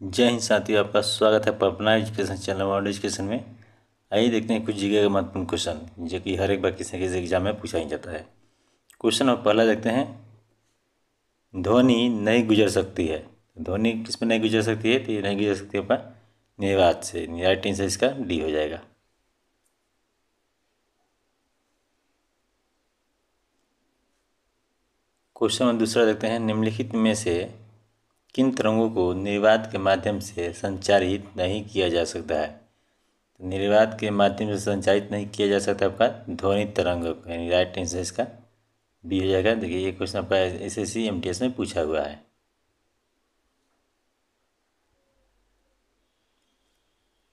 जय हिंद साथियों, आपका स्वागत है अपना एजुकेशन चैनल वर्ल्ड एजुकेशन में। आइए देखते हैं कुछ जीके का महत्वपूर्ण क्वेश्चन जो कि हर एक बार किसी न किसी एग्जाम में पूछा ही जाता है। क्वेश्चन नंबर पहला देखते हैं, ध्वनि नहीं गुजर सकती है। ध्वनि किस में नहीं गुजर सकती है? तो ये नहीं गुजर सकती है आपका निर्वात से। राइट आंसर इसका डी हो जाएगा। क्वेश्चन नंबर दूसरा देखते हैं, निम्नलिखित में से किन तरंगों को निर्वात के माध्यम से संचारित नहीं किया जा सकता है? तो निर्वात के माध्यम से संचारित नहीं किया जा सकता आपका ध्वनि तरंग, यानी राइट आंसर इसका बी हो जाएगा। देखिए ये क्वेश्चन आपका एसएससी एमटीएस में पूछा हुआ है।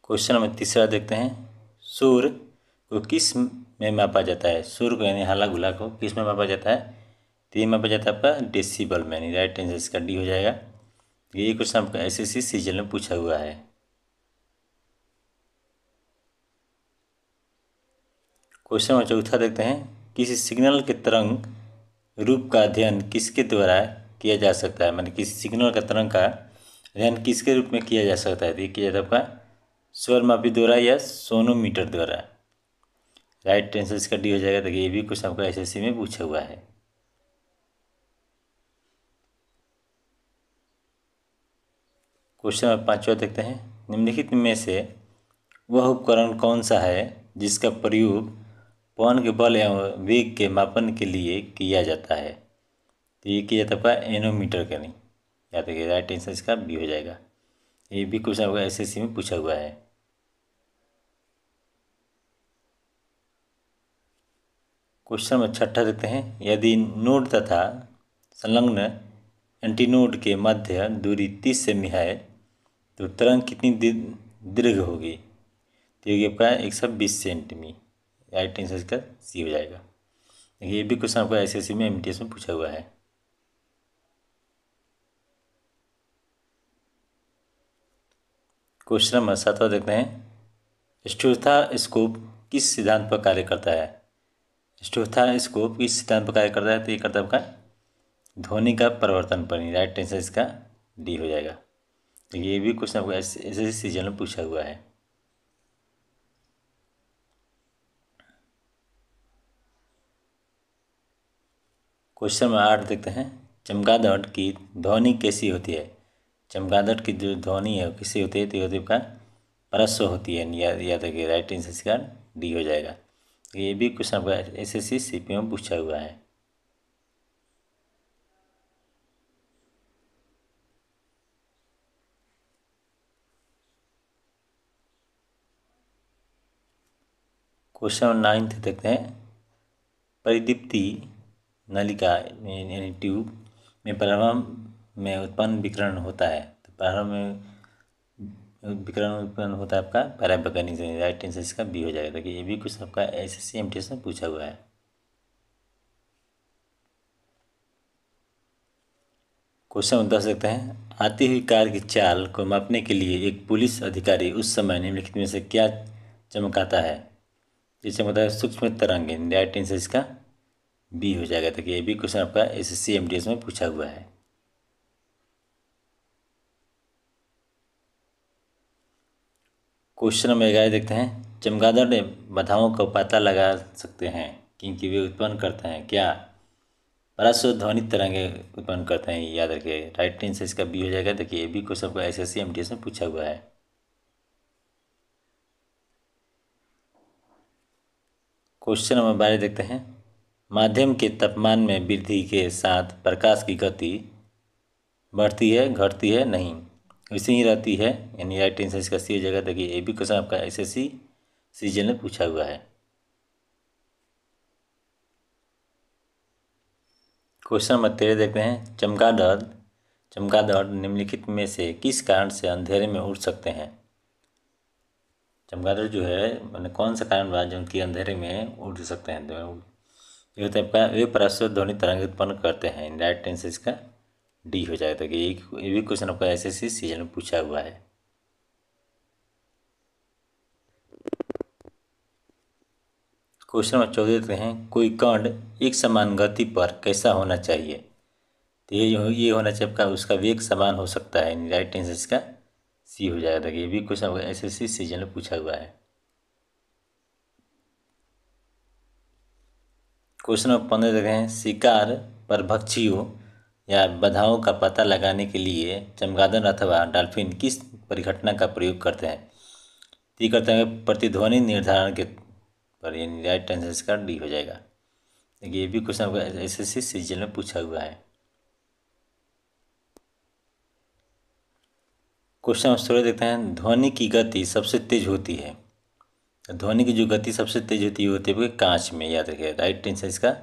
क्वेश्चन नंबर तीसरा देखते हैं, सुर को किस में मापा जाता है? सुर को यानी हल्ला गुल्ला को किस में मापा जाता है? तो ये मापा जाता है आपका डेसिबल में, यानी राइट आंसर इसका डी हो जाएगा। ये क्वेश्चन आपका एसएससी सीजीएल में पूछा हुआ है। क्वेश्चन नंबर चौथा देखते हैं, किसी सिग्नल के तरंग रूप का अध्ययन किसके द्वारा किया जा सकता है? मतलब किसी सिग्नल का तरंग का अध्ययन किसके रूप में किया जा सकता है? तो ये किया जाता है आपका स्वरमापी द्वारा या सोनोमीटर द्वारा। राइट आंसर इसका डी हो जाएगा। देखिए ये भी क्वेश्चन आपका एसएससी में पूछा हुआ है। क्वेश्चन नंबर पाँचवा देखते हैं, निम्नलिखित में से वह उपकरण कौन सा है जिसका प्रयोग पवन के बल एवं वेग के मापन के लिए किया जाता है? तो ये किया जाता है आपका एनोमीटर का, नहीं याद रखिए। राइट आंसर इसका बी हो जाएगा। ये भी क्वेश्चन आपका एसएससी में पूछा हुआ है। क्वेश्चन नंबर छठा देखते हैं, यदि नोड तथा संलग्न एंटीनोड के मध्य दूरी 30 सेमी है तो तरंग कितनी दीर्घ होगी? तो ये आपका 120 सेंटीमीटर। राइट आंसर इसका सी हो जाएगा। देखिए ये भी क्वेश्चन आपका एसएससी में एमटीएस में पूछा हुआ है। क्वेश्चन नंबर 7 देखते हैं, स्टेथोस्कोप किस सिद्धांत पर कार्य करता है? स्टेथोस्कोप किस सिद्धांत पर कार्य करता है? तो ये करता है आपका ध्वनि का परिवर्तन पर। राइट आंसर इसका डी हो जाएगा। तो ये भी क्वेश्चन आपको एसएससी सीजन में पूछा हुआ है। क्वेश्चन नंबर 8 देखते हैं, चमगादड़ की ध्वनि कैसी होती है? चमगादड़ की जो ध्वनि है वो कैसी होती है? तो ये होती है आपका परस्व होती है। याद रखिए। राइट आंसर इसका डी हो जाएगा। ये भी क्वेश्चन आपका एसएससी सीपी में पूछा हुआ है। क्वेश्चन नंबर 9 देखते हैं, परिदीप्ति नलिका यानी ट्यूब में प्रारंभ में उत्पन्न विकिरण होता है। तो प्रारंभ में विकिरण उत्पन्न होता है आपका पराबैंगनी से। राइट आंसर इसका बी हो जाएगा। देखिए ये भी कुछ आपका एसएससी एमटीएस में पूछा हुआ है। क्वेश्चन नंबर 10 देखते हैं, आती हुई कार की चाल को मापने के लिए एक पुलिस अधिकारी उस समय निम्नलिखित में से क्या चमकाता है? ये चमकता है सूक्ष्म तरंग। राइट आंसर इसका बी हो जाएगा। देखिए ये भी क्वेश्चन आपका एसएससी एमटीएस में पूछा हुआ है। क्वेश्चन नंबर 11 देखते हैं, चमगादड़ बाधाओं का पता लगा सकते हैं क्योंकि वे उत्पन्न करते हैं क्या? परस्व ध्वनि तरंगे उत्पन्न करते हैं। याद रखिए। राइट आंसर इसका बी हो जाएगा। देखिए ये भी क्वेश्चन आपका एसएससी एमटीएस में पूछा हुआ है। क्वेश्चन नंबर 12 देखते हैं, माध्यम के तापमान में वृद्धि के साथ प्रकाश की गति बढ़ती है घटती है? नहीं, वैसे ही रहती है। यानी राइट आंसर इसका सी हो जाएगा। देखिए ये भी क्वेश्चन आपका एसएससी सीजीएल में पूछा हुआ है। क्वेश्चन नंबर 13 देखते हैं, चमगादड़ निम्नलिखित में से किस कारण से अंधेरे में उड़ सकते हैं? चमगादड़ जो है मैंने कौन सा कारण बा जो उनकी अंधेरे में उड़ सकते हैं? ये होता है आपका वे परस्पर ध्वनि तरंग उत्पन्न करते हैं। राइट आंसर इसका डी हो जाएगा। कि ये भी क्वेश्चन आपका एसएससी सीजन में पूछा हुआ है। क्वेश्चन नंबर 14 देखते हैं, कोई कण एक समान गति पर कैसा होना चाहिए? तो ये होना चाहिए आपका उसका वेग समान हो सकता है। राइट आंसर इसका सी हो जाएगा। देखिए ये भी क्वेश्चन आपका SSC सीजन में पूछा हुआ है। क्वेश्चन नंबर 15 देखे हैं, शिकार परभक्षियों या बाधाओं का पता लगाने के लिए चमगादड़ अथवा डॉल्फिन किस परिघटना का प्रयोग करते हैं? तो ये करते हैं प्रतिध्वनि निर्धारण के पर, यानी राइट आंसर इसका डी हो जाएगा। देखिए ये भी क्वेश्चन आपका SSC सीजन में पूछा हुआ है। क्वेश्चन नंबर 16 देखते हैं, ध्वनि की गति सबसे तेज होती है। ध्वनि की जो गति सबसे तेज होती है कांच में, याद रखिए। राइट आंसर इसका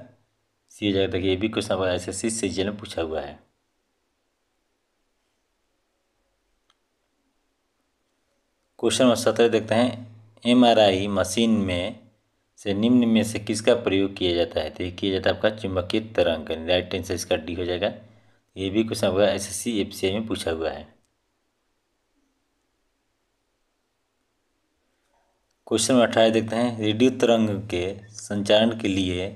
सी हो जाएगा। देखिए ये भी क्वेश्चन आपका SSC सीजन में पूछा हुआ है। क्वेश्चन नंबर 17 देखते हैं, MRI मशीन में से निम्न में से किसका प्रयोग किया जाता है? तो ये किया जाता है आपका चुंबकीय तरंग। राइट आंसर इसका डी हो जाएगा। ये भी क्वेश्चन आपका SSC FCI में पूछा हुआ है। क्वेश्चन नंबर 18 देखते हैं, रेडियो तरंग के संचारण के लिए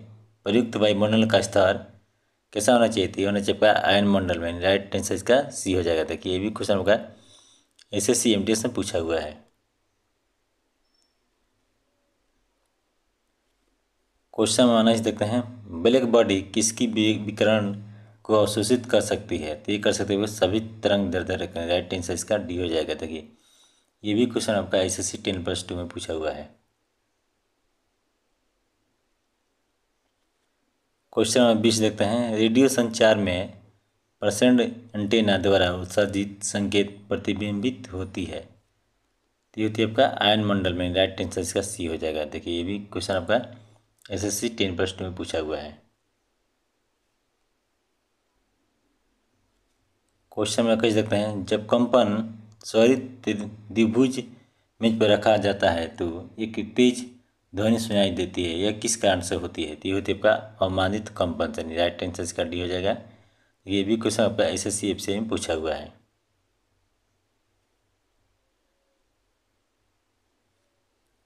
प्रयुक्त वायुमंडल का स्तर कैसा होना चाहिए? तो होना चाहिए आयन मंडल में। राइट आंसर इसका सी हो जाएगा। देखिए ये भी क्वेश्चन आपका SSC MTS में पूछा हुआ है। क्वेश्चन नंबर 19 देखते हैं, ब्लैक बॉडी किसकी विकिरण को अवशोषित कर सकती है? तो ये कर सकते हुए सभी तरंग दैर्ध्य। राइट आंसर इसका डी हो जाएगा। देखिए ये भी क्वेश्चन आपका SSC 10+2 में पूछा हुआ है। क्वेश्चन नंबर 20 देखते हैं, रेडियो संचार में प्रसंड एंटेना द्वारा उत्सर्जित संकेत प्रतिबिंबित होती है। तो ये होती है आपका आयन मंडल में। राइट आंसर इसका सी हो जाएगा। देखिए ये भी क्वेश्चन आपका SSC 10+2 में पूछा हुआ है। क्वेश्चन नंबर 21 देखते हैं, जब कंपन त्वरित द्विभुज मेज पर रखा जाता है तो एक तेज ध्वनि सुनाई देती है, यह किस कारण से होती है? तो ये होती है आपका अवमानित कंपन से। राइट आंसर इसका डी हो जाएगा। ये भी क्वेश्चन आपका SSC FCI में पूछा हुआ है।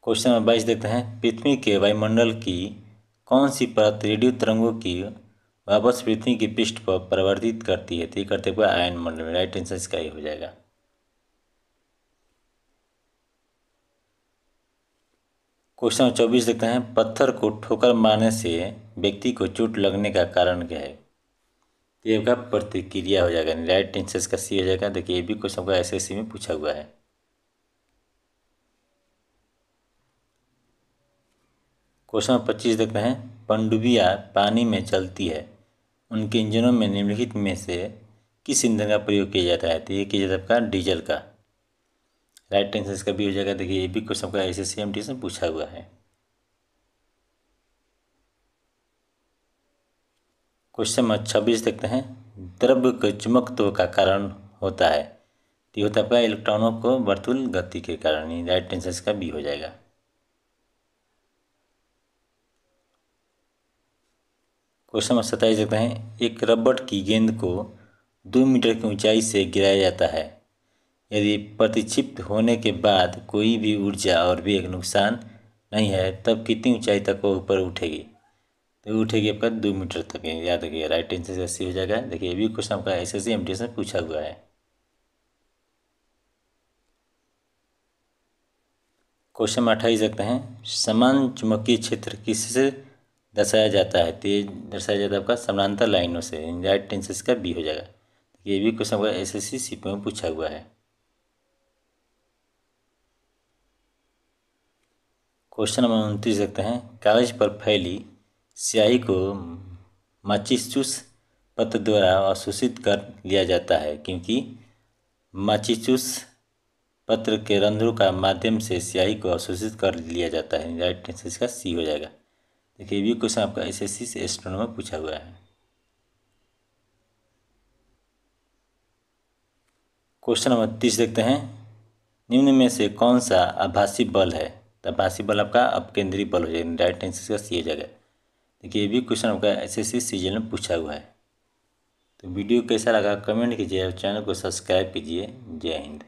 क्वेश्चन नंबर 22 देखते हैं, पृथ्वी के वायुमंडल की कौन सी परत रेडियो तरंगों की वापस पृथ्वी के पृष्ठ पर परिवर्तित करती है? तो ये करते हुए आयन मंडल में। राइट आंसर इसका ही हो जाएगा। क्वेश्चन नंबर 24 देखते हैं, पत्थर को ठोकर मारने से व्यक्ति को चोट लगने का कारण क्या है? तो ये आपका प्रतिक्रिया हो जाएगा। राइट आंसर इसका सी हो जाएगा। देखिए ये भी क्वेश्चन आपका SSC में पूछा हुआ है। क्वेश्चन नंबर 25 देखते हैं, पनडुब्बियां पानी में चलती है, उनके इंजनों में निम्नलिखित में से किस ईंधन का प्रयोग किया जाता है? तो ये किया जाता है आपका डीजल का। राइट आंसर इसका भी हो जाएगा। देखिए ये भी क्वेश्चन आपका SSC MTS में पूछा हुआ है। क्वेश्चन नंबर 26 देखते हैं, द्रव्य के चुंबकत्व का कारण होता है। तो ये होता है आपका इलेक्ट्रॉनों को वर्तुल गति के कारण ही। राइट आंसर इसका बी हो जाएगा। क्वेश्चन नंबर 27 देखते हैं, एक रबड़ की गेंद को 2 मीटर की ऊंचाई से गिराया जाता है, यदि प्रतिक्षिप्त होने के बाद कोई भी ऊर्जा और वेग नुकसान नहीं है तब कितनी ऊंचाई तक वो ऊपर उठेगी? तो उठेगी आपका 2 मीटर तक। याद रखिएगा। राइट आंसर सी हो जाएगा। देखिए ये भी क्वेश्चन आपका SSC MTS में पूछा हुआ है। क्वेश्चन नंबर 28 देखते हैं, समान चुंबकीय क्षेत्र किससे दर्शाया जाता है? तो ये दर्शाया जाता है आपका समानांतर लाइनों से। राइट आंसर इसका बी हो जाएगा। ये भी क्वेश्चन आपका SSC CP में पूछा हुआ है। क्वेश्चन नंबर 29 देखते हैं, कागज पर फैली स्याही को माचिस पत्र द्वारा अवशोषित कर लिया जाता है, क्योंकि माचिस पत्र के रंध्रों का माध्यम से स्याही को अवशोषित कर लिया जाता है। राइट आंसर इसका सी हो जाएगा। देखिए ये भी क्वेश्चन आपका SSC से एस्ट्रोनॉमर में पूछा हुआ है। क्वेश्चन नंबर 30 देखते हैं, निम्न में से कौन सा आभासी बल है? तो आभासी बल आपका अपकेंद्री बल हो जाएगा। राइट आंसर इसका सी हो जाएगा। देखिए ये भी क्वेश्चन आपका SSC सीजन में पूछा हुआ है। तो वीडियो कैसा लगा कमेंट कीजिए और चैनल को सब्सक्राइब कीजिए। जय हिंद।